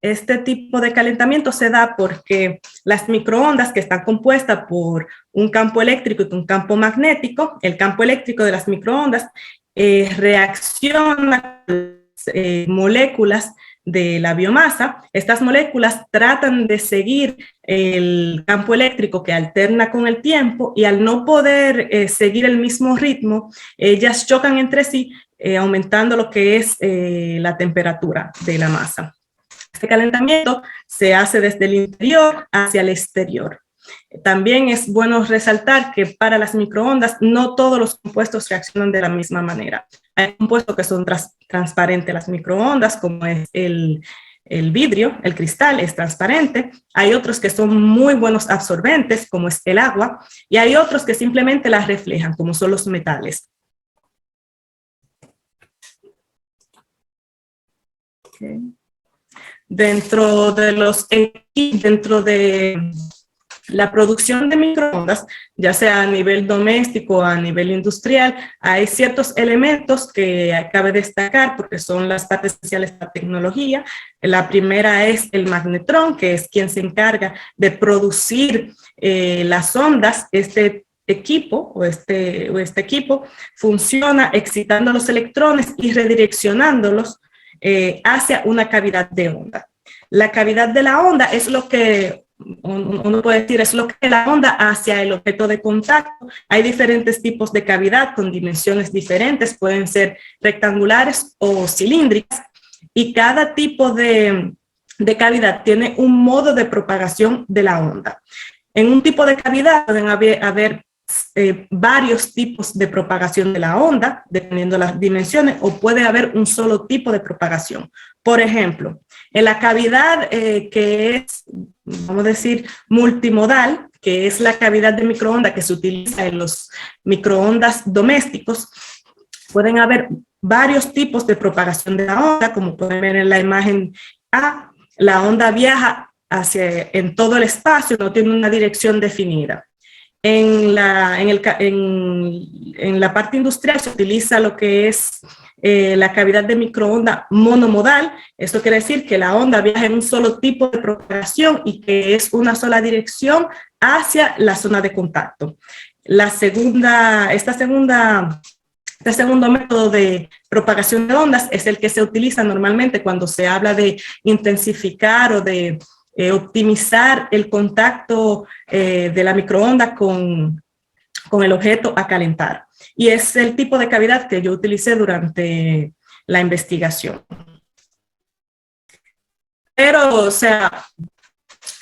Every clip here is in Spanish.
Este tipo de calentamiento se da porque las microondas, que están compuestas por un campo eléctrico y un campo magnético, el campo eléctrico de las microondas reacciona con moléculas de la biomasa. Estas moléculas tratan de seguir el campo eléctrico que alterna con el tiempo, y al no poder seguir el mismo ritmo, ellas chocan entre sí, aumentando lo que es la temperatura de la masa. Este calentamiento se hace desde el interior hacia el exterior. También es bueno resaltar que para las microondas no todos los compuestos reaccionan de la misma manera. Hay compuestos que son transparentes las microondas, como es el vidrio, el cristal es transparente. Hay otros que son muy buenos absorbentes, como es el agua, y hay otros que simplemente las reflejan, como son los metales. Okay. Dentro de la producción de microondas, ya sea a nivel doméstico o a nivel industrial, hay ciertos elementos que cabe destacar porque son las partes esenciales de la tecnología. La primera es el magnetrón, que es quien se encarga de producir las ondas. Este equipo funciona excitando los electrones y redireccionándolos hacia una cavidad de onda. La cavidad de la onda es lo que uno puede decir, es lo que la onda hacia el objeto de contacto. Hay diferentes tipos de cavidad con dimensiones diferentes, pueden ser rectangulares o cilíndricas, y cada tipo de cavidad tiene un modo de propagación de la onda. En un tipo de cavidad pueden haber varios tipos de propagación de la onda, dependiendo de las dimensiones, o puede haber un solo tipo de propagación. Por ejemplo, en la cavidad que es, vamos a decir, multimodal, que es la cavidad de microondas que se utiliza en los microondas domésticos, pueden haber varios tipos de propagación de la onda, como pueden ver en la imagen A. La onda viaja en todo el espacio, no tiene una dirección definida. En la parte industrial se utiliza lo que es la cavidad de microondas monomodal. Esto quiere decir que la onda viaja en un solo tipo de propagación y que es una sola dirección hacia la zona de contacto. Este segundo método de propagación de ondas es el que se utiliza normalmente cuando se habla de intensificar o de optimizar el contacto de la microonda con el objeto a calentar. Y es el tipo de cavidad que yo utilicé durante la investigación. Pero, o sea,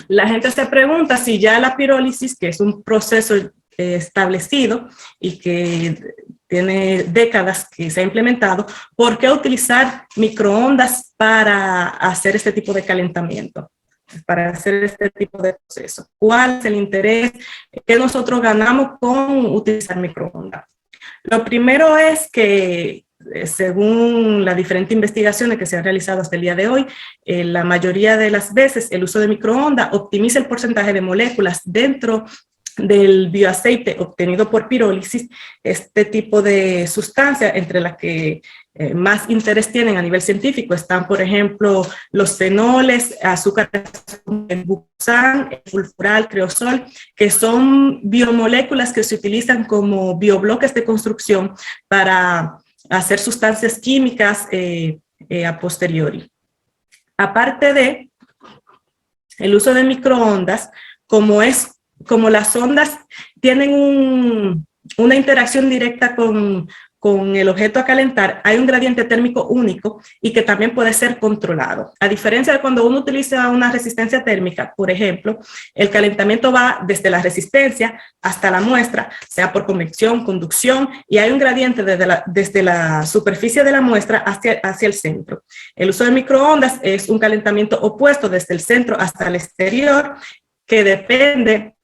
la gente se pregunta si ya la pirólisis, que es un proceso establecido y que tiene décadas que se ha implementado, ¿por qué utilizar microondas para hacer este tipo de calentamiento? Para hacer este tipo de proceso. ¿Cuál es el interés que nosotros ganamos con utilizar microondas? Lo primero es que, según las diferentes investigaciones que se han realizado hasta el día de hoy, la mayoría de las veces el uso de microondas optimiza el porcentaje de moléculas dentro del bioaceite obtenido por pirólisis. Este tipo de sustancias, entre las que más interés tienen a nivel científico, están, por ejemplo, los fenoles, azúcar, el buxán, el fulfural, creosol, que son biomoléculas que se utilizan como biobloques de construcción para hacer sustancias químicas a posteriori. Aparte de el uso de microondas, como las ondas tienen una interacción directa con el objeto a calentar, hay un gradiente térmico único y que también puede ser controlado. A diferencia de cuando uno utiliza una resistencia térmica, por ejemplo, el calentamiento va desde la resistencia hasta la muestra, sea por convección, conducción, y hay un gradiente desde la superficie de la muestra hacia el centro. El uso de microondas es un calentamiento opuesto desde el centro hasta el exterior, que depende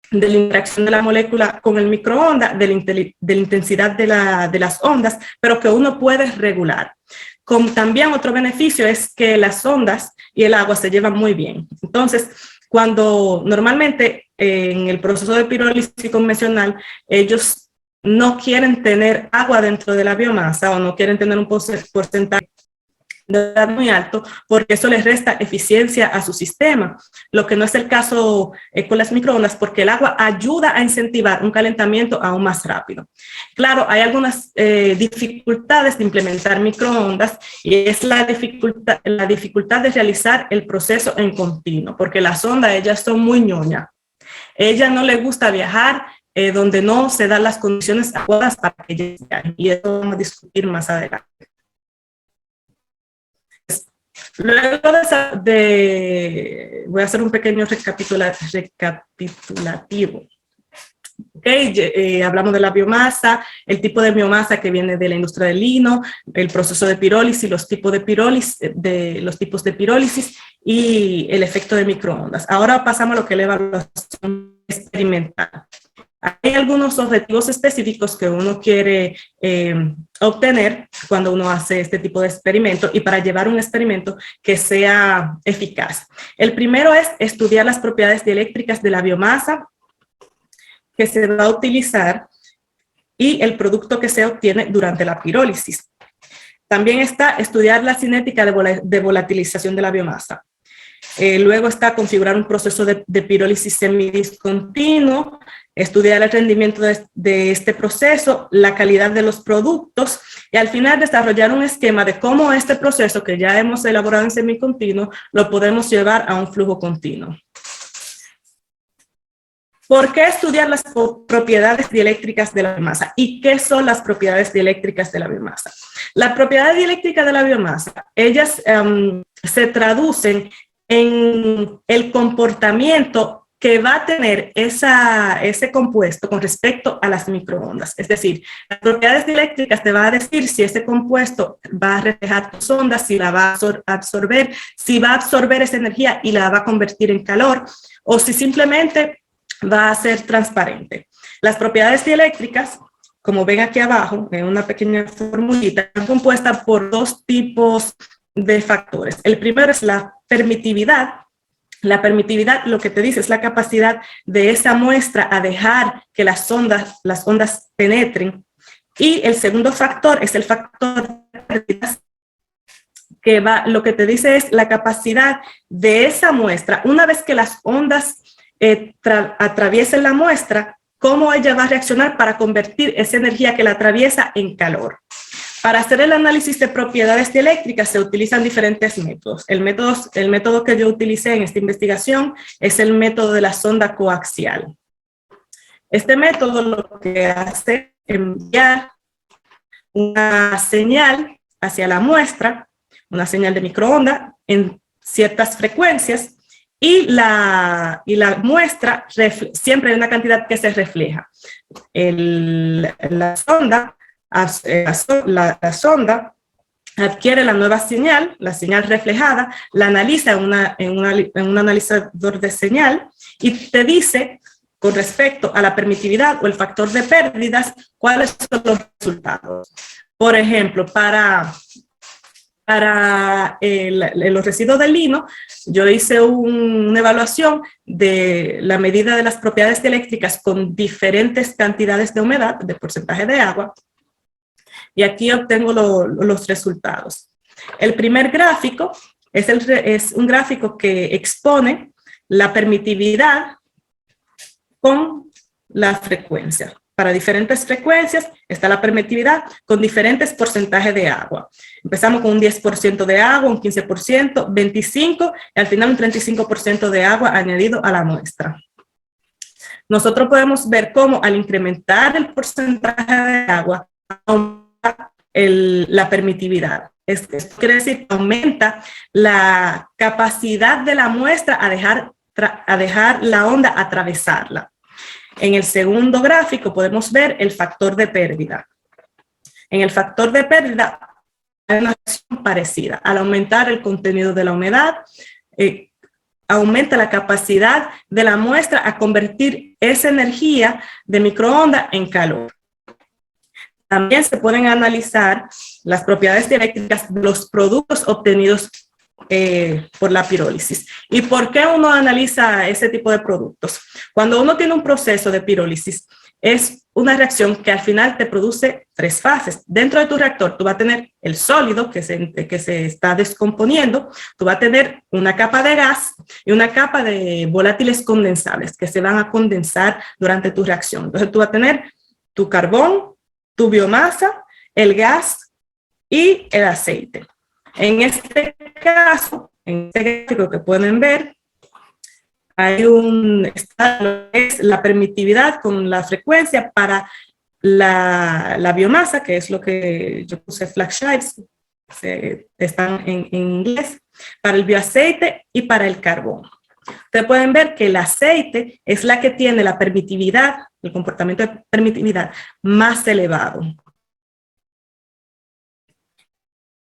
de la interacción de la molécula con el microondas, de la intensidad de las ondas, pero que uno puede regular. También otro beneficio es que las ondas y el agua se llevan muy bien. Entonces, cuando normalmente en el proceso de pirólisis convencional, ellos no quieren tener agua dentro de la biomasa o no quieren tener un porcentaje muy alto, porque eso les resta eficiencia a su sistema, lo que no es el caso con las microondas, porque el agua ayuda a incentivar un calentamiento aún más rápido. Claro, hay algunas dificultades de implementar microondas, y es la dificultad de realizar el proceso en continuo, porque las ondas, ellas son muy ñoñas. Ella no le gusta viajar donde no se dan las condiciones adecuadas para que ellas viajen, y eso vamos a discutir más adelante. Luego voy a hacer un pequeño recapitulativo. Okay, hablamos de la biomasa, el tipo de biomasa que viene de la industria del lino, el proceso de pirólisis, los tipos de pirólisis y el efecto de microondas. Ahora pasamos a lo que es la evaluación experimental. Hay algunos objetivos específicos que uno quiere obtener cuando uno hace este tipo de experimento y para llevar un experimento que sea eficaz. El primero es estudiar las propiedades dieléctricas de la biomasa que se va a utilizar y el producto que se obtiene durante la pirólisis. También está estudiar la cinética de volatilización de la biomasa. Luego está configurar un proceso de pirólisis semidiscontinuo, estudiar el rendimiento de este proceso, la calidad de los productos y al final desarrollar un esquema de cómo este proceso que ya hemos elaborado en semicontinuo lo podemos llevar a un flujo continuo. ¿Por qué estudiar las propiedades dieléctricas de la biomasa? ¿Y qué son las propiedades dieléctricas de la biomasa? Las propiedades dieléctricas de la biomasa, ellas se traducen en el comportamiento que va a tener ese compuesto con respecto a las microondas. Es decir, las propiedades dieléctricas te va a decir si ese compuesto va a reflejar tus ondas, si la va a absorber, si va a absorber esa energía y la va a convertir en calor, o si simplemente va a ser transparente. Las propiedades dieléctricas, como ven aquí abajo, en una pequeña formulita, están compuestas por dos tipos de factores. El primero es la permitividad. La permitividad lo que te dice es la capacidad de esa muestra a dejar que las ondas penetren. Y el segundo factor es el factor de pérdidas, que lo que te dice es la capacidad de esa muestra, una vez que las ondas atraviesen la muestra, cómo ella va a reaccionar para convertir esa energía que la atraviesa en calor. Para hacer el análisis de propiedades dieléctricas se utilizan diferentes métodos. El método que yo utilicé en esta investigación es el método de la sonda coaxial. Este método lo que hace es enviar una señal hacia la muestra, una señal de microondas en ciertas frecuencias, y la muestra siempre hay una cantidad que se refleja. La sonda adquiere la nueva señal, la señal reflejada, la analiza en un analizador de señal y te dice con respecto a la permitividad o el factor de pérdidas cuáles son los resultados. Por ejemplo, para los residuos de lino, yo hice una evaluación de la medida de las propiedades dieléctricas con diferentes cantidades de humedad, de porcentaje de agua, y aquí obtengo los resultados. El primer gráfico es un gráfico que expone la permitividad con la frecuencia. Para diferentes frecuencias está la permitividad con diferentes porcentajes de agua. Empezamos con un 10% de agua, un 15%, 25% y al final un 35% de agua añadido a la muestra. Nosotros podemos ver cómo al incrementar el porcentaje de agua aumenta la permitividad. Esto quiere decir que aumenta la capacidad de la muestra a dejar la onda atravesarla. En el segundo gráfico podemos ver el factor de pérdida. En el factor de pérdida hay una acción parecida. Al aumentar el contenido de la humedad, aumenta la capacidad de la muestra a convertir esa energía de microondas en calor. También se pueden analizar las propiedades dieléctricas de los productos obtenidos por la pirólisis. ¿Y por qué uno analiza ese tipo de productos? Cuando uno tiene un proceso de pirólisis, es una reacción que al final te produce 3 fases. Dentro de tu reactor tú vas a tener el sólido que se está descomponiendo, tú vas a tener una capa de gas y una capa de volátiles condensables que se van a condensar durante tu reacción. Entonces tú vas a tener tu carbón, tu biomasa, el gas y el aceite. En este caso, en este gráfico que pueden ver, es la permitividad con la frecuencia para la biomasa, que es lo que yo puse flagshipes, están en inglés, para el bioaceite y para el carbón. Ustedes pueden ver que el aceite es la que tiene la permitividad, el comportamiento de permitividad más elevado.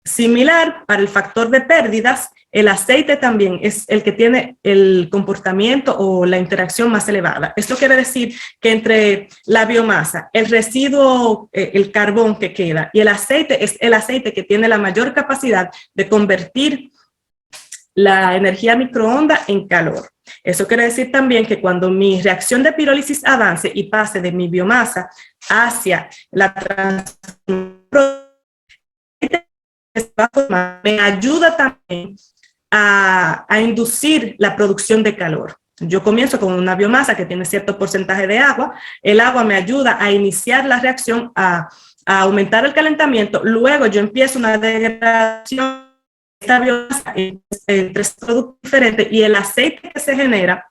Similar, para el factor de pérdidas, el aceite también es el que tiene el comportamiento o la interacción más elevada. Esto quiere decir que entre la biomasa, el residuo, el carbón que queda, y el aceite es el aceite que tiene la mayor capacidad de convertir la energía microonda en calor. Eso quiere decir también que cuando mi reacción de pirólisis avance y pase de mi biomasa hacia la transformación, me ayuda también a inducir la producción de calor. Yo comienzo con una biomasa que tiene cierto porcentaje de agua, el agua me ayuda a iniciar la reacción, a aumentar el calentamiento, luego yo empiezo una degradación de esta biomasa en 3 productos diferentes y el aceite que se genera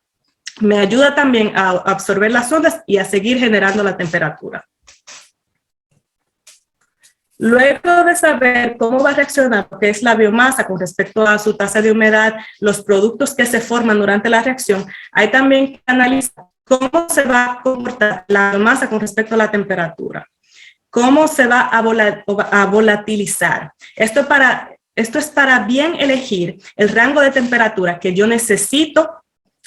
me ayuda también a absorber las ondas y a seguir generando la temperatura. Luego de saber cómo va a reaccionar lo que es la biomasa con respecto a su tasa de humedad, los productos que se forman durante la reacción, hay también que analizar cómo se va a comportar la biomasa con respecto a la temperatura, cómo se va a volatilizar. Esto es para bien elegir el rango de temperatura que yo necesito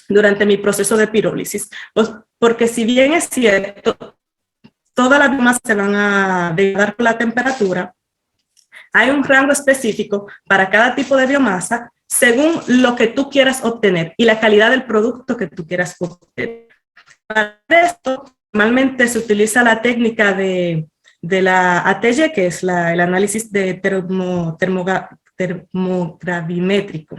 durante mi proceso de pirólisis, porque si bien es cierto, todas las biomasas se van a degradar por la temperatura, hay un rango específico para cada tipo de biomasa según lo que tú quieras obtener y la calidad del producto que tú quieras obtener. Para esto, normalmente se utiliza la técnica de la ATG, que es el análisis de termogravimétrico,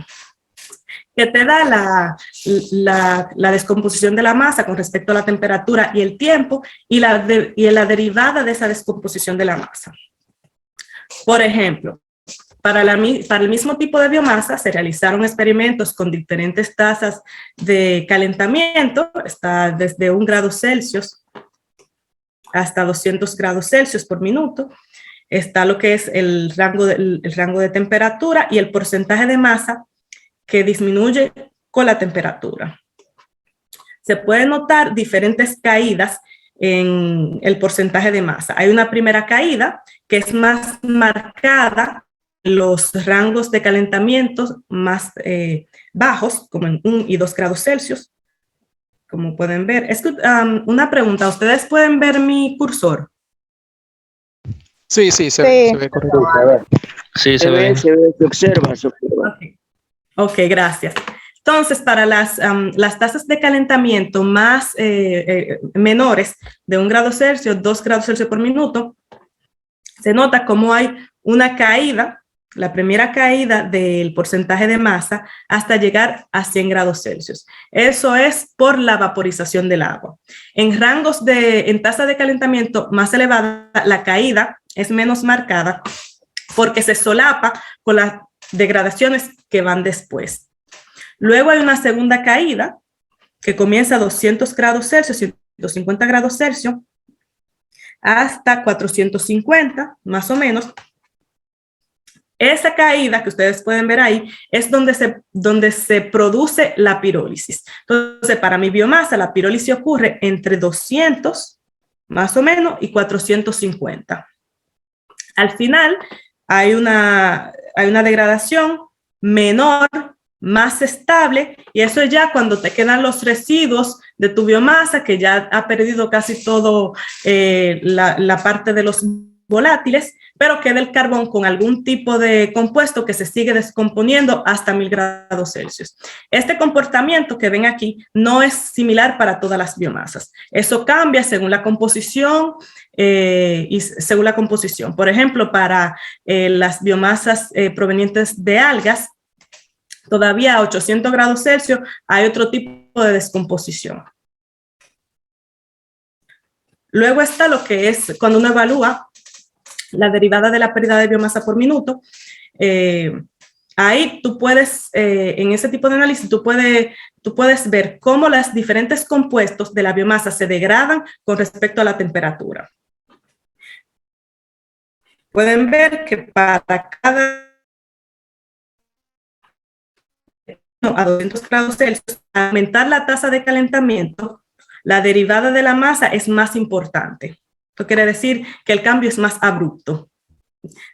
que te da la descomposición de la masa con respecto a la temperatura y el tiempo y la derivada de esa descomposición de la masa. Por ejemplo, para el mismo tipo de biomasa se realizaron experimentos con diferentes tasas de calentamiento, está desde 1 grado Celsius hasta 200 grados Celsius por minuto. Está lo que es el rango de temperatura y el porcentaje de masa que disminuye con la temperatura. Se pueden notar diferentes caídas en el porcentaje de masa. Hay una primera caída que es más marcada en los rangos de calentamiento más bajos, como en 1 y 2 grados Celsius, como pueden ver. Una pregunta, ¿ustedes pueden ver mi cursor? Sí, se ve correcto. Sí, se ve. Se observa. Ok, gracias. Entonces, para las tasas de calentamiento más menores de 1 grado Celsius, 2 grados Celsius por minuto, se nota como hay una caída, la primera caída del porcentaje de masa hasta llegar a 100 grados Celsius. Eso es por la vaporización del agua. En tasa de calentamiento más elevada, la caída es menos marcada porque se solapa con las degradaciones que van después. Luego hay una segunda caída que comienza a 200 grados Celsius, 150 grados Celsius, hasta 450, más o menos. Esa caída que ustedes pueden ver ahí es donde se produce la pirólisis. Entonces, para mi biomasa, la pirólisis ocurre entre 200, más o menos, y 450. Al final, hay una degradación menor, más estable, y eso es ya cuando te quedan los residuos de tu biomasa, que ya ha perdido casi todo la parte de los volátiles, pero queda el carbón con algún tipo de compuesto que se sigue descomponiendo hasta 1000 grados Celsius. Este comportamiento que ven aquí no es similar para todas las biomasas. Eso cambia según la composición y según la composición. Por ejemplo, para las biomasas provenientes de algas, todavía a 800 grados Celsius hay otro tipo de descomposición. Luego está lo que es cuando uno evalúa la derivada de la pérdida de biomasa por minuto. Ahí tú puedes, en ese tipo de análisis, tú puedes ver cómo los diferentes compuestos de la biomasa se degradan con respecto a la temperatura. Pueden ver que para cada a 200 grados Celsius, aumentar la tasa de calentamiento, la derivada de la masa es más importante. Esto quiere decir que el cambio es más abrupto.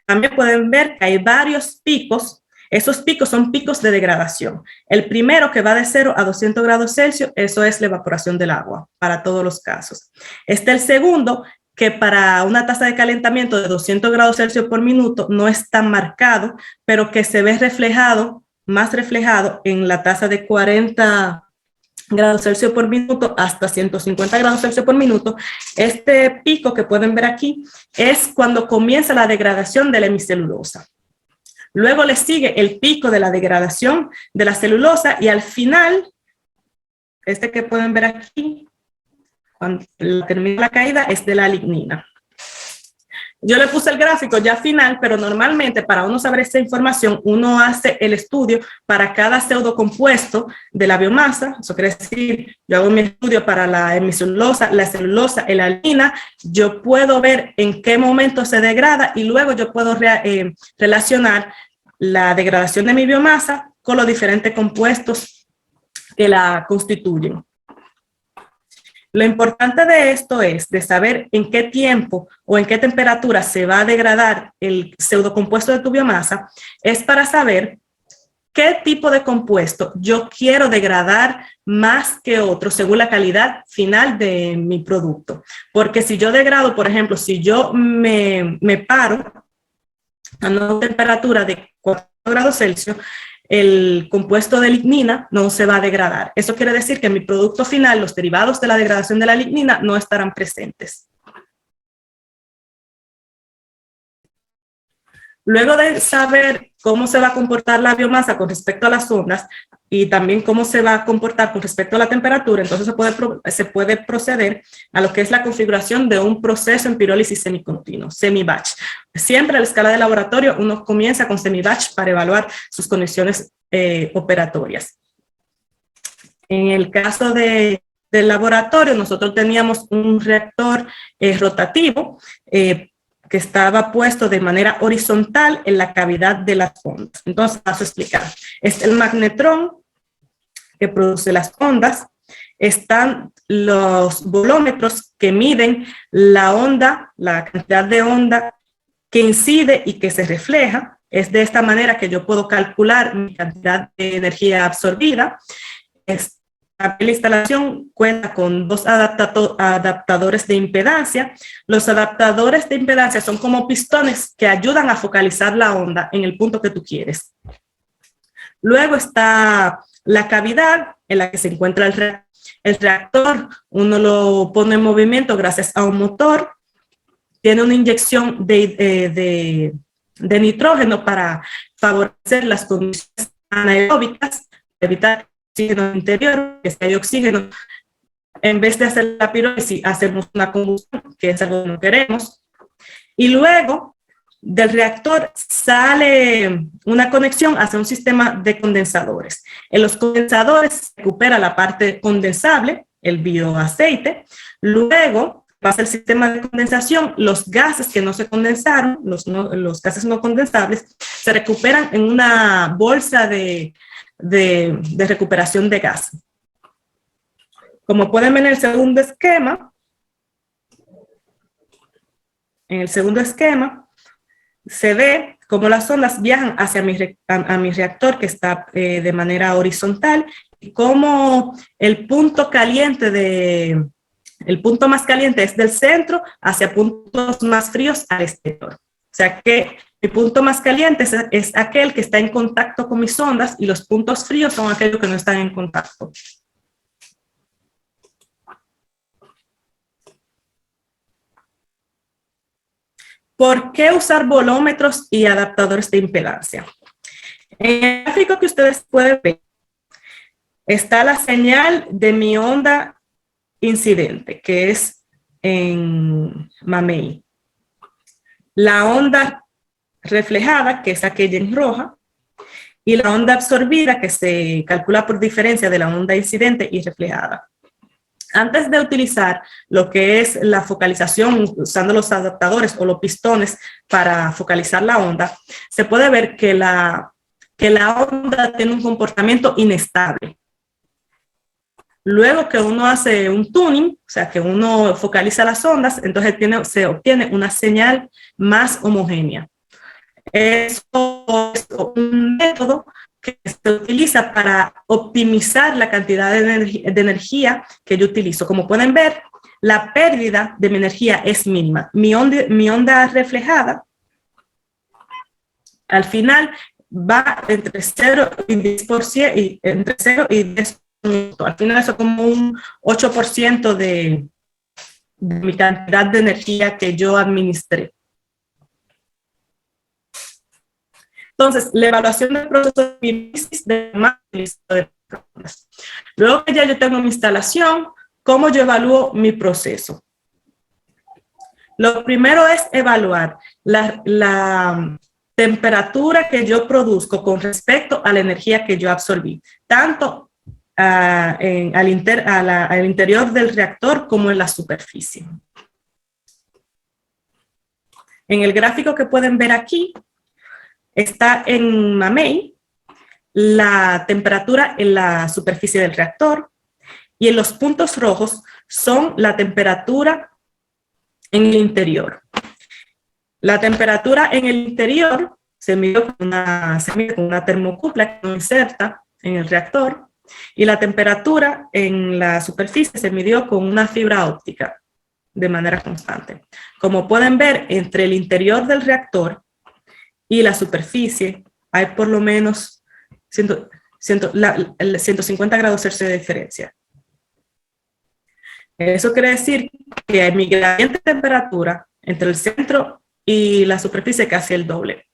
También pueden ver que hay varios picos. Esos picos son picos de degradación. El primero, que va de 0 a 200 grados Celsius, eso es la evaporación del agua, para todos los casos. Está el segundo, que para una tasa de calentamiento de 200 grados Celsius por minuto no es tan marcado, pero que se ve reflejado, más reflejado en la tasa de 40 grados Celsius por minuto hasta 150 grados Celsius por minuto. Este pico que pueden ver aquí es cuando comienza la degradación de la hemicelulosa. Luego le sigue el pico de la degradación de la celulosa y al final, este que pueden ver aquí, cuando termina la caída, es de la lignina. Yo le puse el gráfico ya final, pero normalmente para uno saber esta información, uno hace el estudio para cada pseudocompuesto de la biomasa. Eso quiere decir, yo hago mi estudio para la hemicelulosa, la celulosa y la lignina. Yo puedo ver en qué momento se degrada y luego yo puedo relacionar la degradación de mi biomasa con los diferentes compuestos que la constituyen. Lo importante de esto es de saber en qué tiempo o en qué temperatura se va a degradar el pseudocompuesto de tu biomasa, es para saber qué tipo de compuesto yo quiero degradar más que otro según la calidad final de mi producto. Porque si yo degrado, por ejemplo, si yo me paro a una temperatura de 4 grados Celsius, el compuesto de lignina no se va a degradar. Eso quiere decir que en mi producto final, los derivados de la degradación de la lignina no estarán presentes. Luego de saber cómo se va a comportar la biomasa con respecto a las ondas y también cómo se va a comportar con respecto a la temperatura, entonces se puede proceder a lo que es la configuración de un proceso en pirólisis semicontinuo, semi-batch. Siempre a la escala de laboratorio uno comienza con semi-batch para evaluar sus condiciones operatorias. En el caso del laboratorio, nosotros teníamos un reactor rotativo que estaba puesto de manera horizontal en la cavidad de las ondas. Entonces, paso a explicar. Es el magnetrón que produce las ondas. Están los volómetros que miden la onda, la cantidad de onda que incide y que se refleja. Es de esta manera que yo puedo calcular mi cantidad de energía absorbida. La instalación cuenta con 2 adaptadores de impedancia. Los adaptadores de impedancia son como pistones que ayudan a focalizar la onda en el punto que tú quieres. Luego está la cavidad en la que se encuentra el reactor. Uno lo pone en movimiento gracias a un motor. Tiene una inyección de nitrógeno para favorecer las condiciones anaeróbicas, evitar oxígeno interior, que si hay oxígeno, en vez de hacer la pirólisis, hacemos una combustión, que es algo que no queremos. Y luego del reactor sale una conexión hacia un sistema de condensadores. En los condensadores se recupera la parte condensable, el bioaceite. Luego pasa el sistema de condensación, los gases que no se condensaron, los gases no condensables, se recuperan en una bolsa de recuperación de gas. Como pueden ver en el segundo esquema, se ve cómo las ondas viajan hacia mi reactor que está de manera horizontal y cómo el punto más caliente es del centro hacia puntos más fríos al exterior. sea que mi punto más caliente es aquel que está en contacto con mis ondas y los puntos fríos son aquellos que no están en contacto. ¿Por qué usar volómetros y adaptadores de impedancia? En el gráfico que ustedes pueden ver, está la señal de mi onda incidente, que es en mamey. La onda reflejada, que es aquella en roja, y la onda absorbida, que se calcula por diferencia de la onda incidente y reflejada. Antes de utilizar lo que es la focalización usando los adaptadores o los pistones para focalizar la onda, se puede ver que la onda tiene un comportamiento inestable. Luego que uno hace un tuning, o sea, que uno focaliza las ondas, entonces se obtiene una señal más homogénea. Eso es un método que se utiliza para optimizar la cantidad de energía que yo utilizo. Como pueden ver, la pérdida de mi energía es mínima. Mi onda reflejada, al final, va entre 0 y 10%, y entre 0 y 10%. Al final eso es como un 8% de mi cantidad de energía que yo administré. Entonces, la evaluación del proceso de pirólisis de microondas. Luego que ya yo tengo mi instalación, ¿cómo yo evalúo mi proceso? Lo primero es evaluar la temperatura que yo produzco con respecto a la energía que yo absorbí, tanto al interior del reactor como en la superficie. En el gráfico que pueden ver aquí, está en mamey la temperatura en la superficie del reactor y en los puntos rojos son la temperatura en el interior. La temperatura en el interior se mide con una termocupla que uno inserta en el reactor y la temperatura en la superficie se midió con una fibra óptica de manera constante. Como pueden ver, entre el interior del reactor y la superficie hay por lo menos 150 grados Celsius de diferencia. Eso quiere decir que mi gradiente de temperatura entre el centro y la superficie es casi el doble.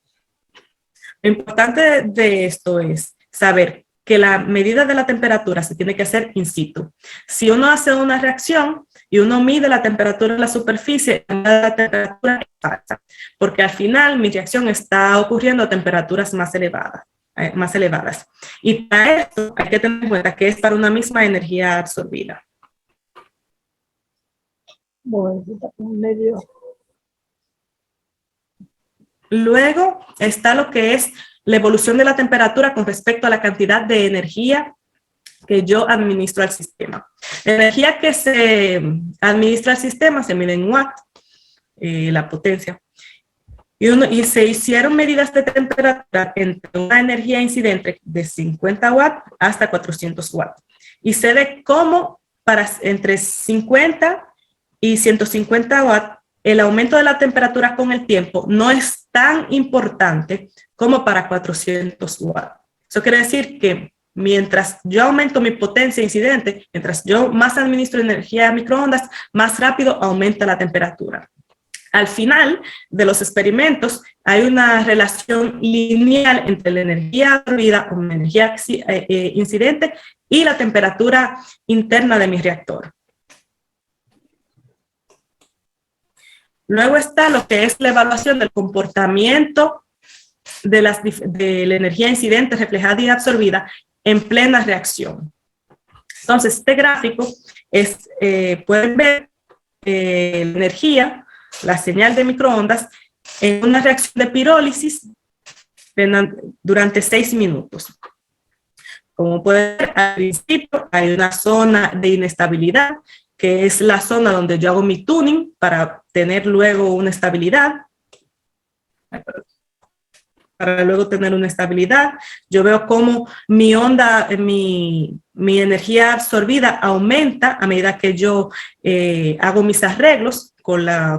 Lo importante de esto es saber que la medida de la temperatura se tiene que hacer in situ. Si uno hace una reacción y uno mide la temperatura en la superficie, la temperatura es falsa, porque al final mi reacción está ocurriendo a temperaturas más elevadas. Y para esto hay que tener en cuenta que es para una misma energía absorbida. Luego está lo que es la evolución de la temperatura con respecto a la cantidad de energía que yo administro al sistema. La energía que se administra al sistema se mide en watts, la potencia. Y se hicieron medidas de temperatura entre una energía incidente de 50 watts hasta 400 watts. Y se ve cómo entre 50 y 150 watts el aumento de la temperatura con el tiempo no es tan importante como para 400 watts. Eso quiere decir que mientras yo aumento mi potencia incidente, mientras yo más administro energía de microondas, más rápido aumenta la temperatura. Al final de los experimentos hay una relación lineal entre la energía absorbida o la energía incidente y la temperatura interna de mi reactor. Luego está lo que es la evaluación del comportamiento de la energía incidente, reflejada y absorbida en plena reacción. Entonces, este gráfico pueden ver la energía, la señal de microondas, en una reacción de pirólisis durante 6 minutos. Como pueden ver, al principio hay una zona de inestabilidad, que es la zona donde yo hago mi tuning para tener luego una estabilidad. Para luego tener una estabilidad, yo veo cómo mi onda, mi energía absorbida aumenta a medida que yo hago mis arreglos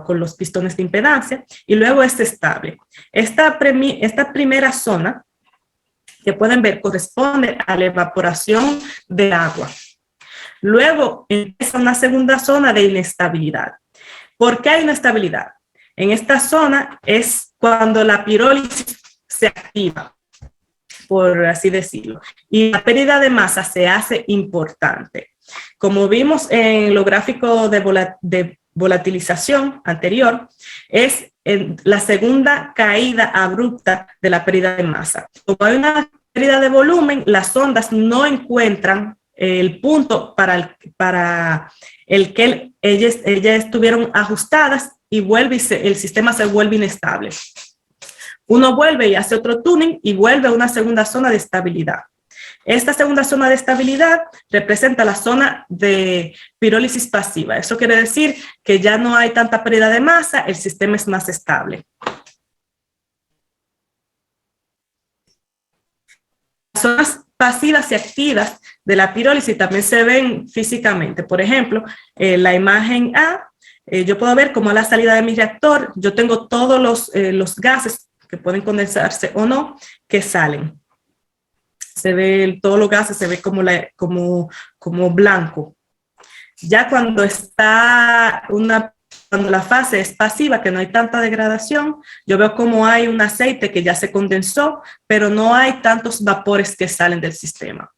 con los pistones de impedancia y luego es estable. Esta primera zona que pueden ver corresponde a la evaporación del agua. Luego empieza una segunda zona de inestabilidad. ¿Por qué hay inestabilidad? En esta zona es cuando la pirólisis se activa, por así decirlo, y la pérdida de masa se hace importante. Como vimos en los gráficos de volatilización anterior, es la segunda caída abrupta de la pérdida de masa. Como hay una pérdida de volumen, las ondas no encuentran el punto para el que ellas estuvieron ajustadas y el sistema se vuelve inestable. Uno vuelve y hace otro tuning y vuelve a una segunda zona de estabilidad. Esta segunda zona de estabilidad representa la zona de pirólisis pasiva. Eso quiere decir que ya no hay tanta pérdida de masa, el sistema es más estable. Las zonas pasivas y activas de la pirólisis también se ven físicamente. Por ejemplo, la imagen A, yo puedo ver cómo a la salida de mi reactor, yo tengo todos los gases que pueden condensarse o no, que salen. Se ve, todos los gases se ve como blanco. Ya cuando cuando la fase es pasiva, que no hay tanta degradación, yo veo como hay un aceite que ya se condensó, pero no hay tantos vapores que salen del sistema.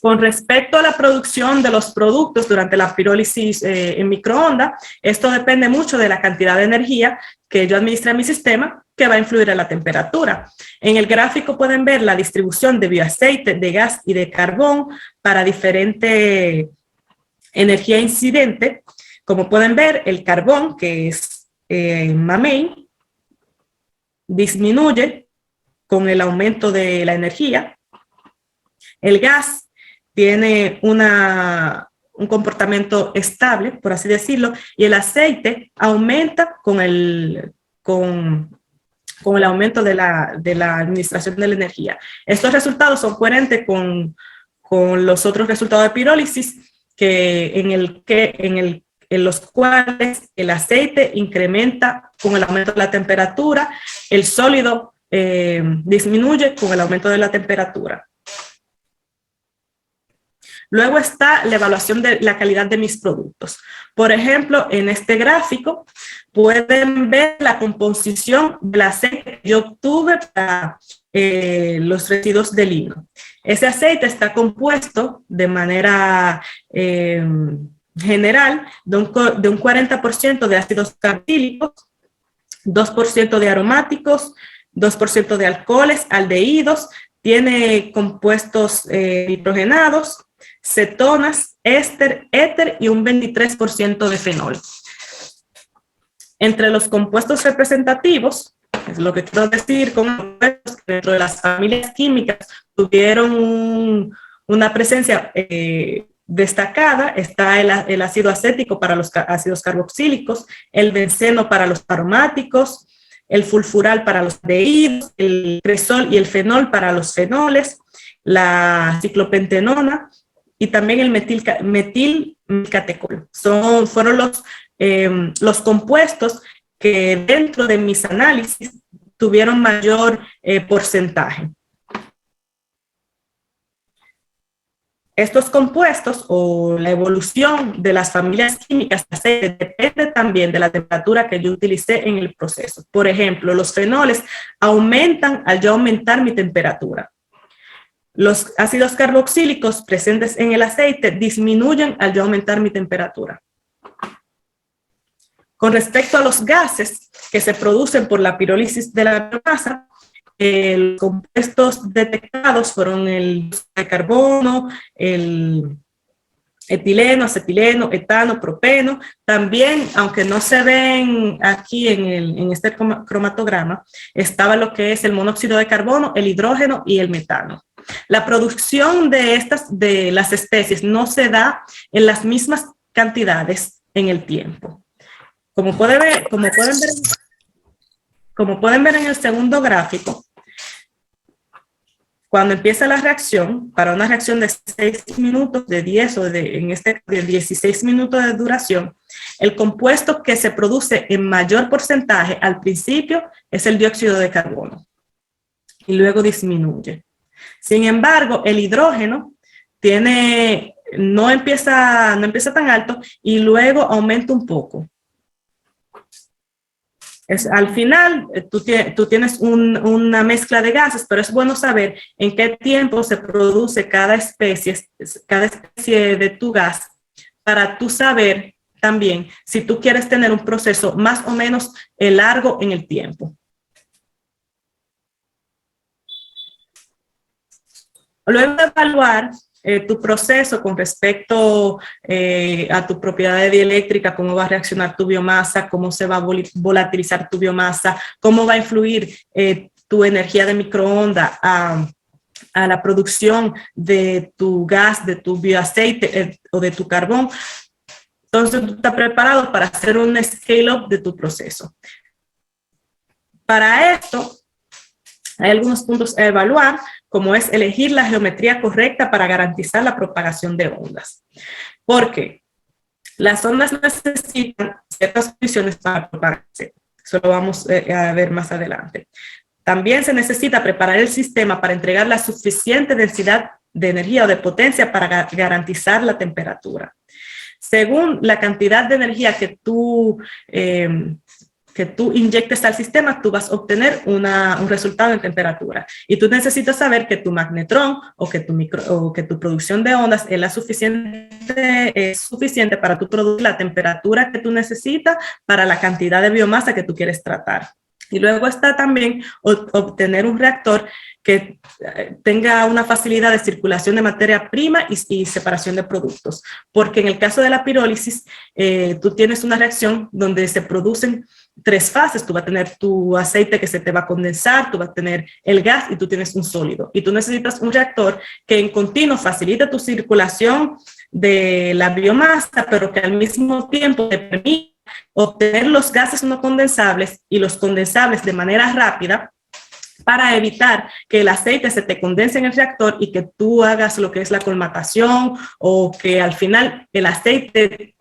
Con respecto a la producción de los productos durante la pirólisis en microondas, esto depende mucho de la cantidad de energía que yo administre en mi sistema, que va a influir en la temperatura. En el gráfico pueden ver la distribución de bioaceite, de gas y de carbón para diferente energía incidente. Como pueden ver, el carbón, que es main, disminuye con el aumento de la energía. El gas tiene un comportamiento estable, por así decirlo, y el aceite aumenta con el aumento de la administración de la energía. Estos resultados son coherentes con los otros resultados de pirólisis, en los cuales el aceite incrementa con el aumento de la temperatura, el sólido disminuye con el aumento de la temperatura. Luego está la evaluación de la calidad de mis productos. Por ejemplo, en este gráfico pueden ver la composición del aceite que yo obtuve para los residuos de lino. Ese aceite está compuesto de manera general de un 40% de ácidos carboxílicos, 2% de aromáticos, 2% de alcoholes, aldehídos, tiene compuestos nitrogenados, cetonas, éster y un 23% de fenol. Entre los compuestos representativos, es lo que quiero decir con compuestos que dentro de las familias químicas tuvieron una presencia destacada, está el ácido acético para los ácidos carboxílicos, el benceno para los aromáticos, el fulfural para los aldehídos, el cresol y el fenol para los fenoles, la ciclopentenona, y también el metilcatecol. Fueron los compuestos que dentro de mis análisis tuvieron mayor porcentaje. Estos compuestos o la evolución de las familias químicas de aceite depende también de la temperatura que yo utilicé en el proceso. Por ejemplo, los fenoles aumentan al yo aumentar mi temperatura. Los ácidos carboxílicos presentes en el aceite disminuyen al yo aumentar mi temperatura. Con respecto a los gases que se producen por la pirólisis de la biomasa, los compuestos detectados fueron el de carbono, el etileno, acetileno, etano, propeno. También, aunque no se ven aquí en este cromatograma, estaba lo que es el monóxido de carbono, el hidrógeno y el metano. La producción de las especies no se da en las mismas cantidades en el tiempo. Como pueden ver en el segundo gráfico, Cuando empieza la reacción, para una reacción de 6 minutos, de 10 o de 16 minutos de duración, el compuesto que se produce en mayor porcentaje al principio es el dióxido de carbono y luego disminuye. Sin embargo, el hidrógeno no empieza tan alto y luego aumenta un poco. Al final, tú tienes una mezcla de gases, pero es bueno saber en qué tiempo se produce cada especie de tu gas, para tú saber también si tú quieres tener un proceso más o menos largo en el tiempo. Luego de evaluar tu proceso con respecto a tu propiedad dieléctrica, cómo va a reaccionar tu biomasa, cómo se va a volatilizar tu biomasa, cómo va a influir tu energía de microondas a la producción de tu gas, de tu bioaceite o de tu carbón. Entonces tú estás preparado para hacer un scale-up de tu proceso. Para esto, hay algunos puntos a evaluar, como es elegir la geometría correcta para garantizar la propagación de ondas. Porque las ondas necesitan ciertas condiciones para propagarse. Eso lo vamos a ver más adelante. También se necesita preparar el sistema para entregar la suficiente densidad de energía o de potencia para garantizar la temperatura. Según la cantidad de energía que tú inyectes al sistema, tú vas a obtener un resultado en temperatura. Y tú necesitas saber que tu magnetrón o que tu producción de ondas es suficiente para tú producir la temperatura que tú necesitas para la cantidad de biomasa que tú quieres tratar. Y luego está también obtener un reactor que tenga una facilidad de circulación de materia prima y separación de productos. Porque en el caso de la pirólisis, tú tienes una reacción donde se producen 3 fases. Tú vas a tener tu aceite que se te va a condensar, tú vas a tener el gas y tú tienes un sólido. Y tú necesitas un reactor que en continuo facilite tu circulación de la biomasa, pero que al mismo tiempo te permita obtener los gases no condensables y los condensables de manera rápida, para evitar que el aceite se te condense en el reactor y que tú hagas lo que es la colmatación, o que al final el aceite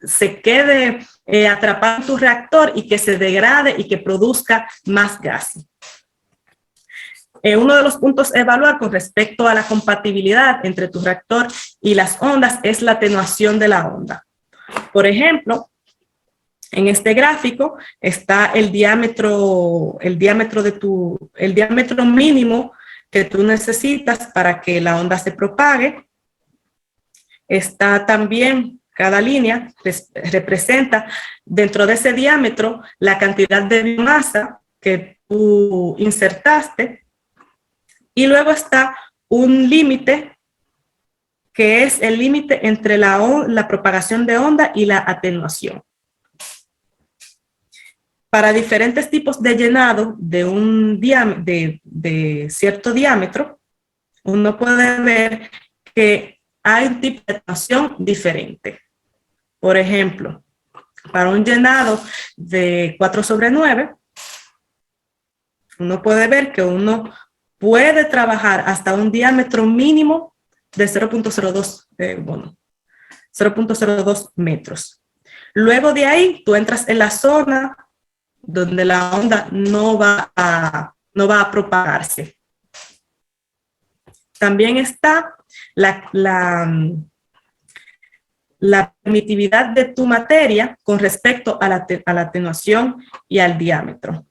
se quede atrapado en tu reactor y que se degrade y que produzca más gas. Uno de los puntos a evaluar con respecto a la compatibilidad entre tu reactor y las ondas es la atenuación de la onda. Por ejemplo, en este gráfico está el diámetro mínimo que tú necesitas para que la onda se propague. Está también, cada línea representa dentro de ese diámetro la cantidad de biomasa que tú insertaste. Y luego está un límite, que es el límite entre la propagación de onda y la atenuación. Para diferentes tipos de llenado de cierto diámetro, uno puede ver que hay un tipo de atenuación diferente. Por ejemplo, para un llenado de 4/9, uno puede ver que uno puede trabajar hasta un diámetro mínimo de 0.02 metros. Luego de ahí, tú entras en la zona donde la onda no va a propagarse. También está la permitividad de tu materia con respecto a la atenuación y al diámetro.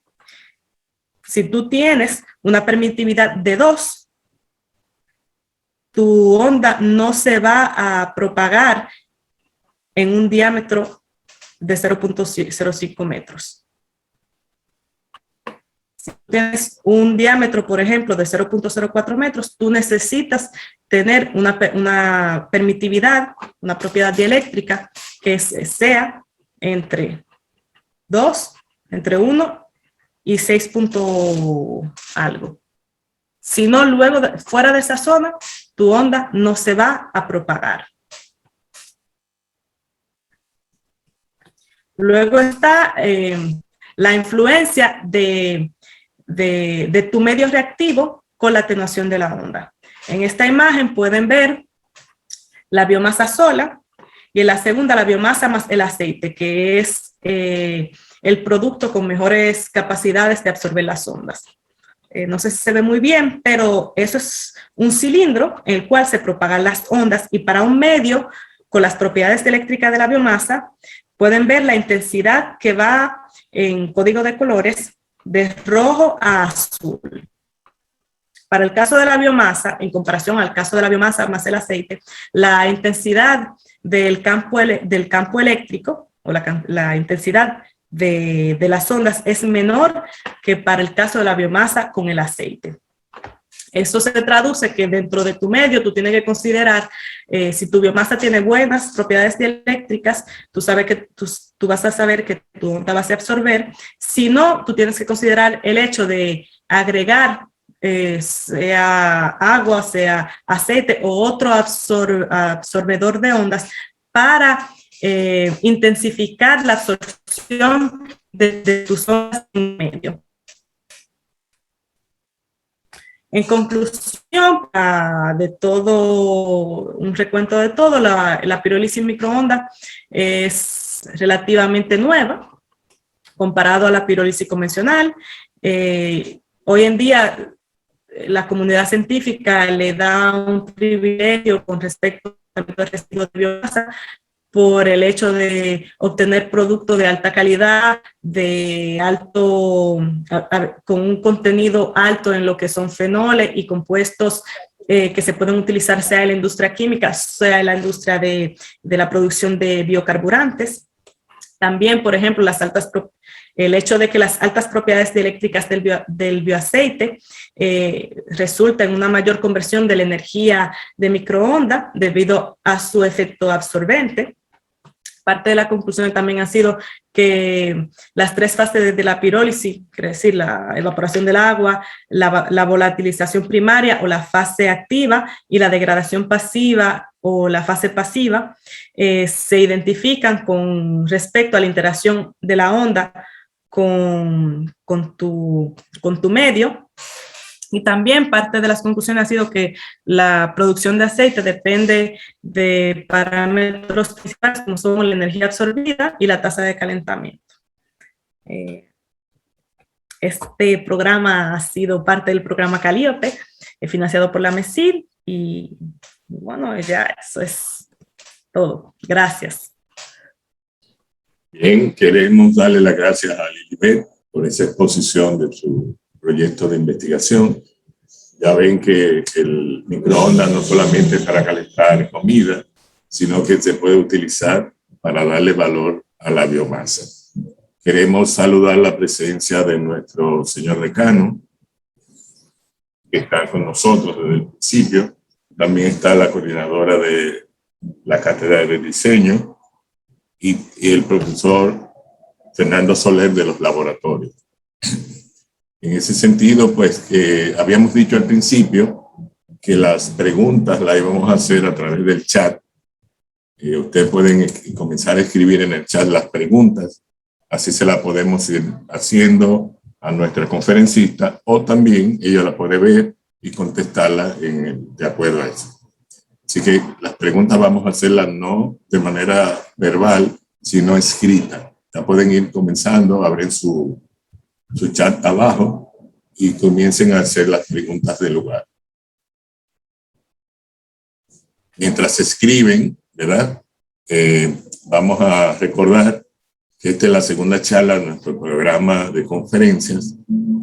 Si tú tienes una permitividad de 2, tu onda no se va a propagar en un diámetro de 0.05 metros. Si tienes un diámetro, por ejemplo, de 0.04 metros, tú necesitas tener una permitividad, una propiedad dieléctrica que sea entre 1 y 6 algo. Si no, luego fuera de esa zona, tu onda no se va a propagar. Luego está la influencia de tu medio reactivo con la atenuación de la onda. En esta imagen pueden ver la biomasa sola y en la segunda la biomasa más el aceite, que es el producto con mejores capacidades de absorber las ondas. No sé si se ve muy bien, pero eso es un cilindro en el cual se propagan las ondas, y para un medio con las propiedades eléctricas de la biomasa pueden ver la intensidad que va en código de colores de rojo a azul. Para el caso de la biomasa, en comparación al caso de la biomasa más el aceite, la intensidad del campo eléctrico, o la intensidad de las ondas es menor que para el caso de la biomasa con el aceite. Eso se traduce que dentro de tu medio tú tienes que considerar si tu biomasa tiene buenas propiedades eléctricas, tú vas a saber que tu onda va a absorber. Si no, tú tienes que considerar el hecho de agregar sea agua, sea aceite o otro absorbedor de ondas para intensificar la absorción de tus ondas en medio. En conclusión, de todo, un recuento de todo, la pirólisis en microondas es relativamente nueva comparado a la pirólisis convencional. Hoy en día, la comunidad científica le da un privilegio con respecto al residuo de biomasa por el hecho de obtener productos de alta calidad, con un contenido alto en lo que son fenoles y compuestos que se pueden utilizar sea en la industria química, sea en la industria de la producción de biocarburantes. También, por ejemplo, el hecho de que las altas propiedades eléctricas del bioaceite resulta en una mayor conversión de la energía de microondas debido a su efecto absorbente. Parte de la conclusión también ha sido que las tres fases de la pirólisis, quiere decir la evaporación del agua, la volatilización primaria o la fase activa y la degradación pasiva o la fase pasiva, se identifican con respecto a la interacción de la onda con tu medio. Y también parte de las conclusiones ha sido que la producción de aceite depende de parámetros principales como son la energía absorbida y la tasa de calentamiento. Este programa ha sido parte del programa Calliope, financiado por la MESIL, y bueno, ya eso es todo. Gracias. Bien, queremos darle las gracias a Lilibet por esa exposición de su proyecto de investigación. Ya ven que el microondas no solamente es para calentar comida, sino que se puede utilizar para darle valor a la biomasa. Queremos saludar la presencia de nuestro señor decano, que está con nosotros desde el principio. También está la coordinadora de la cátedra de diseño y el profesor Fernando Soler de los laboratorios. En ese sentido, pues, habíamos dicho al principio que las preguntas las íbamos a hacer a través del chat. Ustedes pueden comenzar a escribir en el chat las preguntas, así se la podemos ir haciendo a nuestra conferencista, o también ella la puede ver y contestarla de acuerdo a eso. Así que las preguntas vamos a hacerlas no de manera verbal, sino escrita. Ya pueden ir comenzando, abren su chat abajo y comiencen a hacer las preguntas del lugar. Mientras se escriben, ¿verdad? Vamos a recordar que esta es la segunda charla de nuestro programa de conferencias,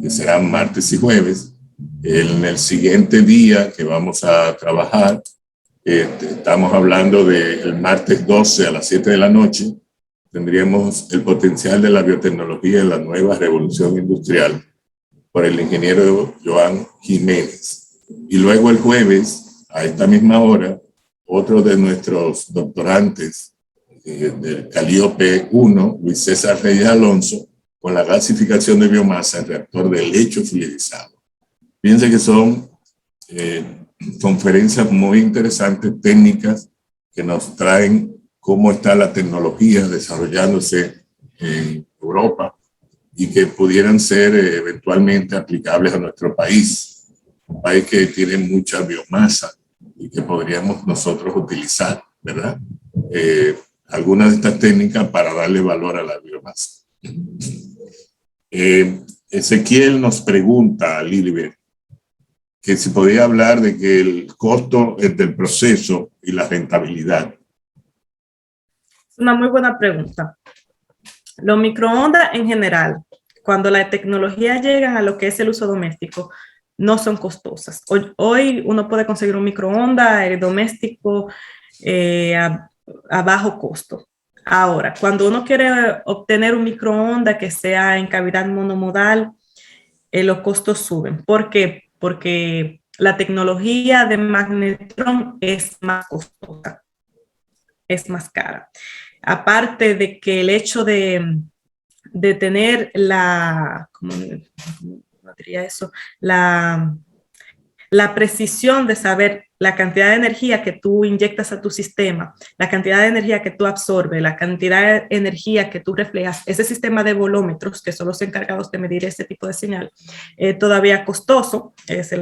que serán martes y jueves. En el siguiente día que vamos a trabajar, estamos hablando del martes 12 a las 7 de la noche, tendríamos el potencial de la biotecnología en la nueva revolución industrial por el ingeniero Joan Jiménez. Y luego el jueves, a esta misma hora, otro de nuestros doctorantes del Calliope 1, Luis César Reyes Alonso, con la gasificación de biomasa en reactor de lecho fluidizado. Fíjense que son conferencias muy interesantes, técnicas, que nos traen cómo está la tecnología desarrollándose en Europa y que pudieran ser eventualmente aplicables a nuestro país. un país que tiene mucha biomasa y que podríamos nosotros utilizar, ¿verdad? Algunas de estas técnicas para darle valor a la biomasa. Ezequiel nos pregunta a Lilibet que si podía hablar de que el costo del proceso y la rentabilidad. Una muy buena pregunta. Los microondas en general, cuando la tecnología llega a lo que es el uso doméstico, no son costosas. Hoy uno puede conseguir un microondas doméstico a bajo costo. Ahora, cuando uno quiere obtener un microondas que sea en cavidad monomodal, los costos suben. ¿Por qué? Porque la tecnología de magnetrón es más costosa, es más cara. Aparte de que el hecho de tener ¿cómo diría eso? La precisión de saber la cantidad de energía que tú inyectas a tu sistema, la cantidad de energía que tú absorbes, la cantidad de energía que tú reflejas, ese sistema de volómetros, que son los encargados de medir este tipo de señal, todavía costoso, es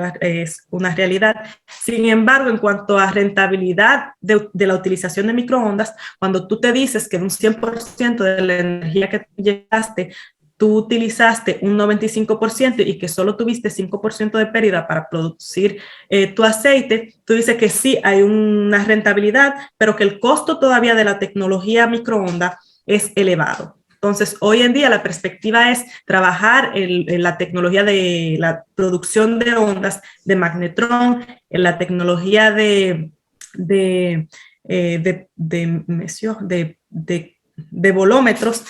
una realidad. Sin embargo, en cuanto a rentabilidad de la utilización de microondas, cuando tú te dices que un 100% de la energía que inyectaste tú utilizaste un 95% y que solo tuviste 5% de pérdida para producir tu aceite, tú dices que sí hay una rentabilidad, pero que el costo todavía de la tecnología microondas es elevado. Entonces, hoy en día la perspectiva es trabajar en la tecnología de la producción de ondas, de magnetrón, en la tecnología de volómetros,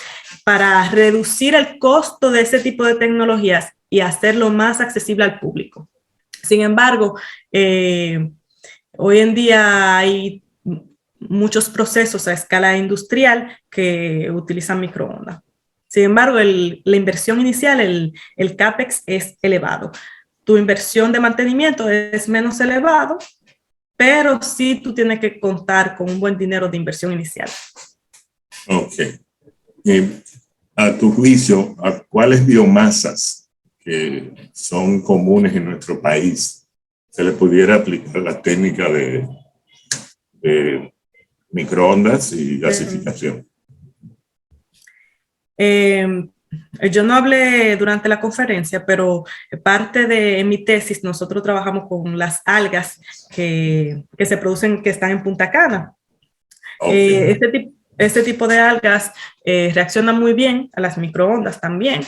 para reducir el costo de ese tipo de tecnologías y hacerlo más accesible al público. Sin embargo, hoy en día hay muchos procesos a escala industrial que utilizan microondas. Sin embargo, la inversión inicial, el CAPEX, es elevado. Tu inversión de mantenimiento es menos elevado, pero sí tú tienes que contar con un buen dinero de inversión inicial. Ok. A tu juicio, ¿a cuáles biomasas que son comunes en nuestro país se le pudiera aplicar la técnica de microondas y gasificación? Yo no hablé durante la conferencia, pero parte de mi tesis, nosotros trabajamos con las algas que se producen, que están en Punta Cana. Okay. Este tipo de algas reaccionan muy bien a las microondas también,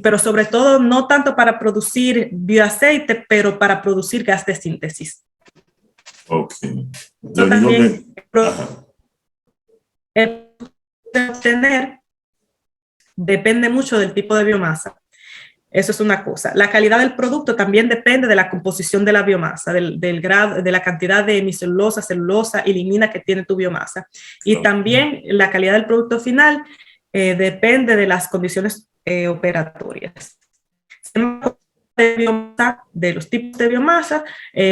pero sobre todo no tanto para producir bioaceite, pero para producir gas de síntesis. Ok. Eso también obtener depende mucho del tipo de biomasa. Eso es una cosa. La calidad del producto también depende de la composición de la biomasa, del grado, de la cantidad de hemicelulosa, celulosa y lignina que tiene tu biomasa. Y también la calidad del producto final depende de las condiciones operatorias. De los tipos de biomasa,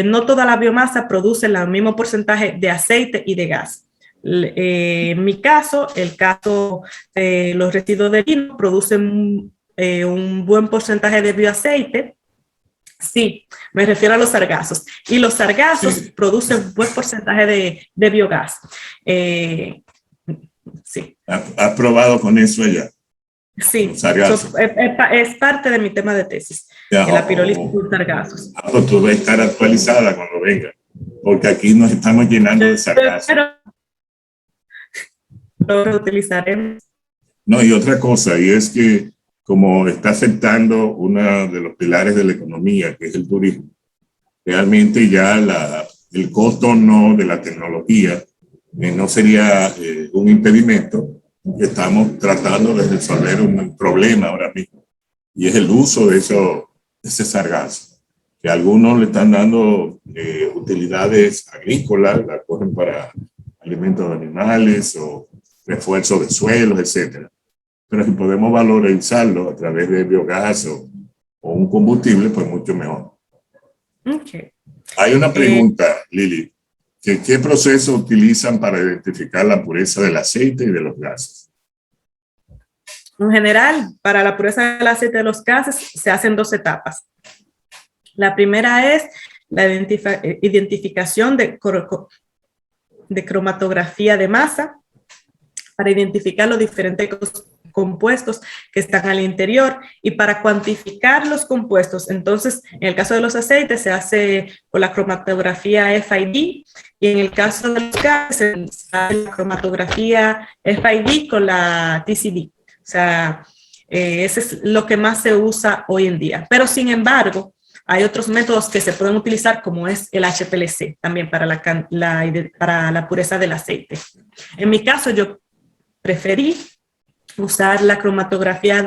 no toda la biomasa produce el mismo porcentaje de aceite y de gas. En mi caso, el caso de los residuos de vino producen un buen porcentaje de bioaceite. Sí, me refiero a los sargazos. Y los sargazos producen un buen porcentaje de biogás. Sí. ¿Has probado con eso allá? Sí, es parte de mi tema de tesis, la pirólisis por sargazos. Pues tú vas a estar actualizada cuando venga, porque aquí nos estamos llenando de sargazos. Pero lo utilizaremos. No, y otra cosa, y es que como está afectando uno de los pilares de la economía, que es el turismo, realmente ya el costo no de la tecnología no sería un impedimento. Estamos tratando de resolver un problema ahora mismo, y es el uso de ese sargazo, que algunos le están dando utilidades agrícolas, la cogen para alimentos de animales o refuerzo de suelos, etcétera. Pero si podemos valorizarlo a través de biogás o un combustible, pues mucho mejor. Okay. Hay una pregunta, Lili. ¿Qué proceso utilizan para identificar la pureza del aceite y de los gases? En general, para la pureza del aceite y de los gases se hacen 2 etapas. La primera es la identificación de cromatografía de masa para identificar los diferentes compuestos que están al interior y para cuantificar los compuestos. Entonces, en el caso de los aceites se hace con la cromatografía FID y en el caso de los gases se hace la cromatografía FID con la TCD. O sea, ese es lo que más se usa hoy en día. Pero, sin embargo, hay otros métodos que se pueden utilizar, como es el HPLC, también para la pureza del aceite. En mi caso, yo preferí usar la cromatografía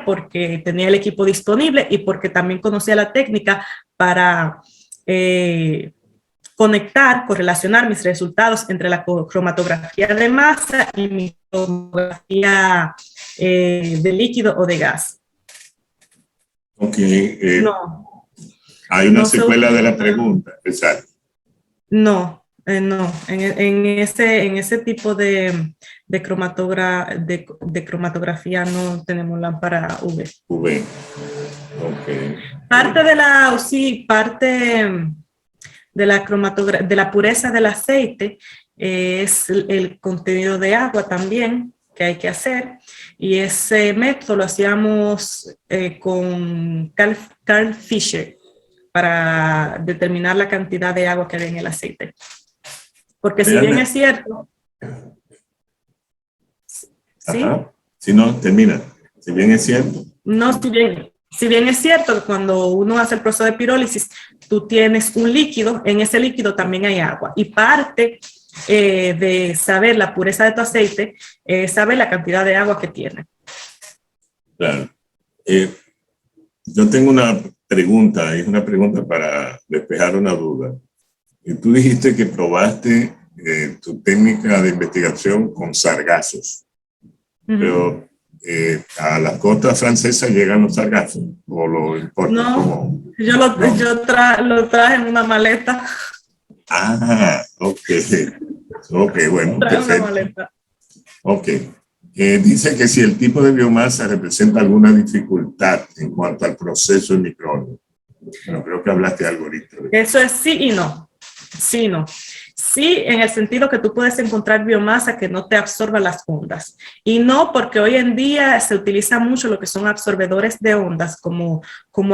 porque tenía el equipo disponible y porque también conocía la técnica para correlacionar mis resultados entre la cromatografía de masa y mi cromatografía de líquido o de gas. Ok. No. Hay una No secuela de la pregunta. Exacto. No. En ese tipo de cromatografía no tenemos lámpara UV. UV. Ok. Parte de la pureza del aceite es el contenido de agua también que hay que hacer, y ese método lo hacíamos con Carl Fisher para determinar la cantidad de agua que había en el aceite. Porque si bien es cierto... ¿Sí? Ajá. Si no, termina. Si bien es cierto. No, si bien es cierto que cuando uno hace el proceso de pirólisis, tú tienes un líquido, en ese líquido también hay agua. Y parte de saber la pureza de tu aceite es saber la cantidad de agua que tiene. Claro. Yo tengo una pregunta, es una pregunta para despejar una duda. Y tú dijiste que probaste tu técnica de investigación con sargazos, pero a las costas francesas llegan los sargazos, o lo importa. No, yo lo traje en una maleta. Ah, ok. Ok, bueno, Traje una perfecto. maleta. Ok. Dice que si el tipo de biomasa representa alguna dificultad en cuanto al proceso en microondas. Bueno, creo que hablaste algo ahorita. Eso es sí y no. Sí y no. Sí, en el sentido que tú puedes encontrar biomasa que no te absorba las ondas. Y no porque hoy en día se utiliza mucho lo que son absorbedores de ondas como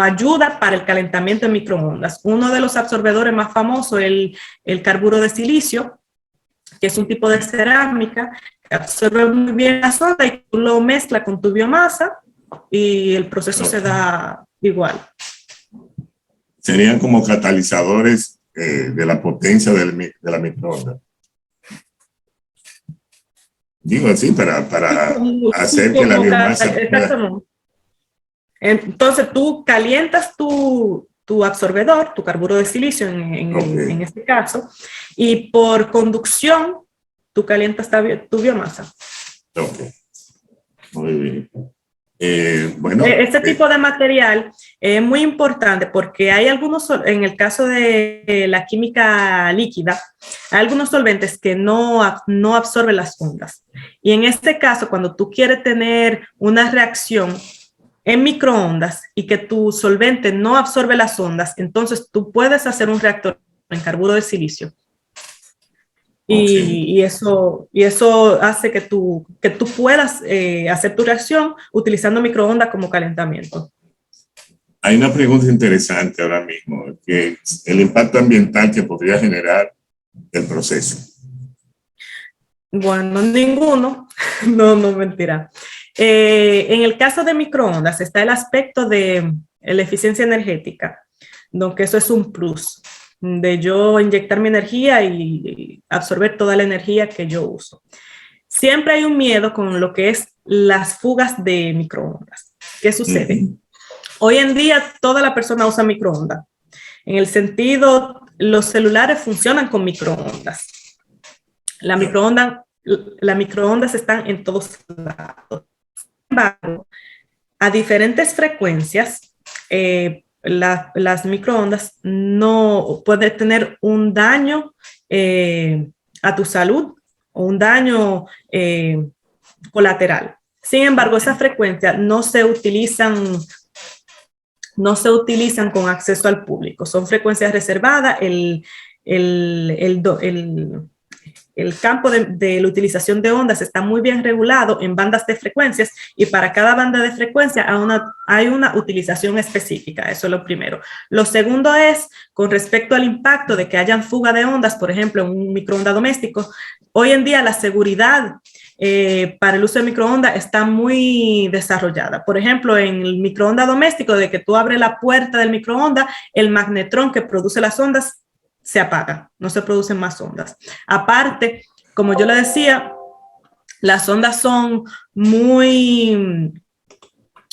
ayuda para el calentamiento en microondas. Uno de los absorbedores más famosos es el carburo de silicio, que es un tipo de cerámica que absorbe muy bien las ondas y tú lo mezclas con tu biomasa y el proceso se da igual. Serían como catalizadores de la potencia de la microonda. Digo así, para hacer que la biomasa pueda... Entonces tú calientas tu absorbedor, tu carburo de silicio en este caso, y por conducción tú calientas tu biomasa. Ok, muy bien. Bueno, este tipo de material es muy importante porque hay algunos, en el caso de la química líquida, hay algunos solventes que no absorben las ondas. Y en este caso, cuando tú quieres tener una reacción en microondas y que tu solvente no absorbe las ondas, entonces tú puedes hacer un reactor en carburo de silicio. Y eso hace que tú puedas hacer tu reacción utilizando microondas como calentamiento. Hay una pregunta interesante ahora mismo, que es el impacto ambiental que podría generar el proceso. Bueno, ninguno. No, mentira. En el caso de microondas está el aspecto de la eficiencia energética, que eso es un plus, de yo inyectar mi energía y absorber toda la energía que yo uso. Siempre hay un miedo con lo que es las fugas de microondas. ¿Qué sucede? Hoy en día toda la persona usa microondas. En el sentido, los celulares funcionan con microondas. Las microondas están en todos lados. Sin embargo, a diferentes frecuencias, las microondas no pueden tener un daño a tu salud o un daño colateral. Sin embargo, esas frecuencias no se utilizan no se utilizan con acceso al público. Son frecuencias reservadas. El campo de la utilización de ondas está muy bien regulado en bandas de frecuencias y para cada banda de frecuencia hay una utilización específica. Eso es lo primero. Lo segundo es con respecto al impacto de que hayan fuga de ondas, por ejemplo, en un microondas doméstico. Hoy en día la seguridad para el uso de microondas está muy desarrollada. Por ejemplo, en el microondas doméstico, de que tú abres la puerta del microondas, el magnetrón que produce las ondas se apaga, no se producen más ondas. Aparte, como yo le decía, las ondas son muy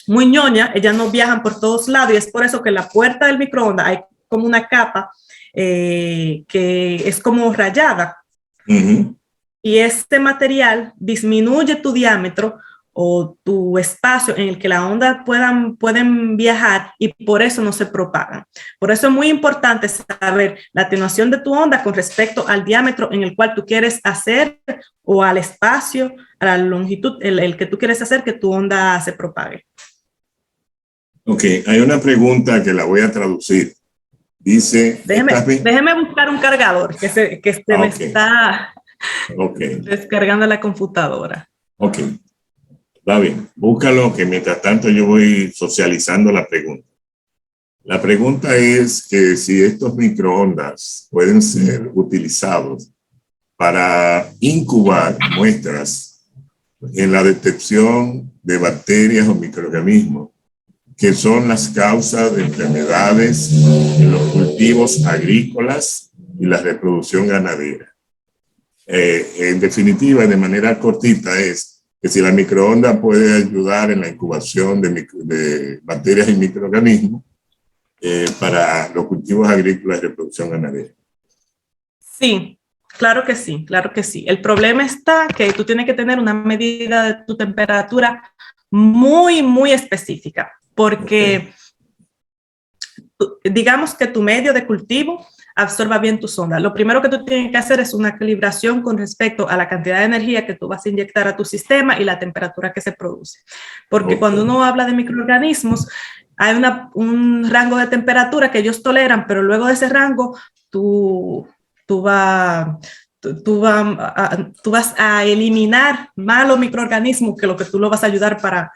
ñoñas, ellas no viajan por todos lados y es por eso que en la puerta del microondas hay como una capa que es como rayada. Y este material disminuye tu diámetro o tu espacio en el que las ondas pueden viajar y por eso no se propagan. Por eso es muy importante saber la atenuación de tu onda con respecto al diámetro en el cual tú quieres hacer o al espacio, a la longitud, el que tú quieres hacer que tu onda se propague. Ok, hay una pregunta que la voy a traducir. Dice... Déjeme buscar un cargador que se me está descargando la computadora. Ok. Está bien, búscalo, que mientras tanto yo voy socializando la pregunta. La pregunta es que si estos microondas pueden ser utilizados para incubar muestras en la detección de bacterias o microorganismos que son las causas de enfermedades en los cultivos agrícolas y la reproducción ganadera. En definitiva, de manera cortita, es que si la microonda puede ayudar en la incubación de bacterias y microorganismos para los cultivos agrícolas y reproducción ganadera. Sí, claro que sí, claro que sí. El problema está que tú tienes que tener una medida de tu temperatura muy, muy específica, porque digamos que tu medio de cultivo absorba bien tu sonda. Lo primero que tú tienes que hacer es una calibración con respecto a la cantidad de energía que tú vas a inyectar a tu sistema y la temperatura que se produce. Porque cuando uno habla de microorganismos, hay un rango de temperatura que ellos toleran, pero luego de ese rango tú vas a eliminar malos microorganismos que lo que tú lo vas a ayudar para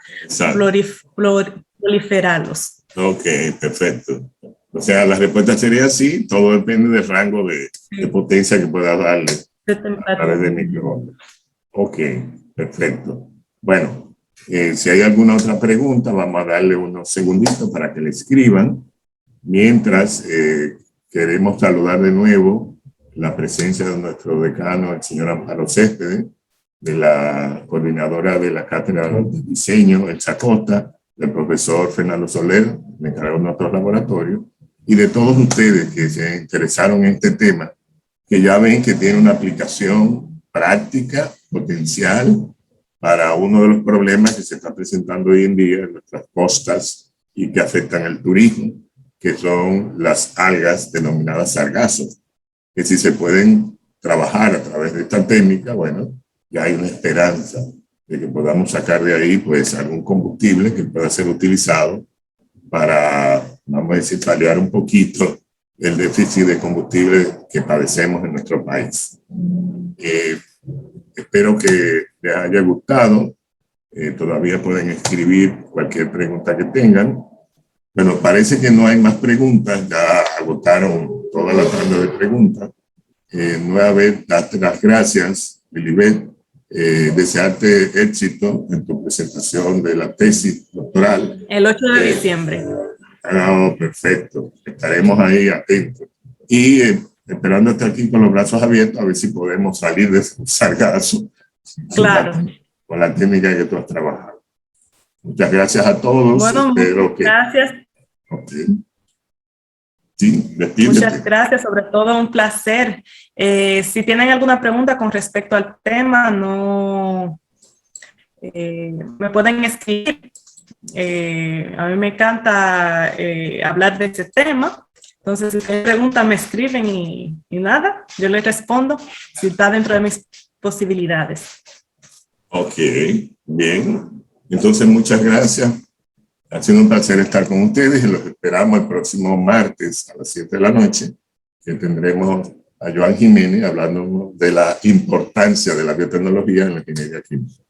proliferarlos. Ok, perfecto. O sea, la respuesta sería sí, todo depende del rango de potencia que puedas darle a través de microondas. Ok, perfecto. Bueno, si hay alguna otra pregunta, vamos a darle unos segunditos para que le escriban. Mientras, queremos saludar de nuevo la presencia de nuestro decano, el señor Amparo Céspedes, de la coordinadora de la Cátedra de Diseño, el Chacota, del profesor Fernando Soler, me encargó de nuestro laboratorio, y de todos ustedes que se interesaron en este tema, que ya ven que tiene una aplicación práctica, potencial, para uno de los problemas que se está presentando hoy en día en nuestras costas y que afectan al turismo, que son las algas denominadas sargazos, que si se pueden trabajar a través de esta técnica, bueno, ya hay una esperanza de que podamos sacar de ahí pues algún combustible que pueda ser utilizado para, vamos a decir, paliar un poquito el déficit de combustible que padecemos en nuestro país. Espero que les haya gustado. Todavía pueden escribir cualquier pregunta que tengan. Bueno, parece que no hay más preguntas. Ya agotaron toda la tanda de preguntas. Nuevamente, darte las gracias, Lilibet. Desearte éxito en tu presentación de la tesis doctoral. El 8 de diciembre. Perfecto. Estaremos ahí atentos. Y esperando estar aquí con los brazos abiertos a ver si podemos salir de ese sargazo. Claro. Con la técnica que tú has trabajado. Muchas gracias a todos. Bueno, muchas gracias. Okay. Sí, despídete. Muchas gracias, sobre todo un placer. Si tienen alguna pregunta con respecto al tema, me pueden escribir. A mí me encanta hablar de este tema. Entonces, si tienen preguntas, me escriben y nada, yo les respondo si está dentro de mis posibilidades. Ok, bien. Entonces, muchas gracias. Ha sido un placer estar con ustedes y los esperamos el próximo martes a las 7 de la noche, que tendremos a Joan Jiménez hablando de la importancia de la biotecnología en la ingeniería química.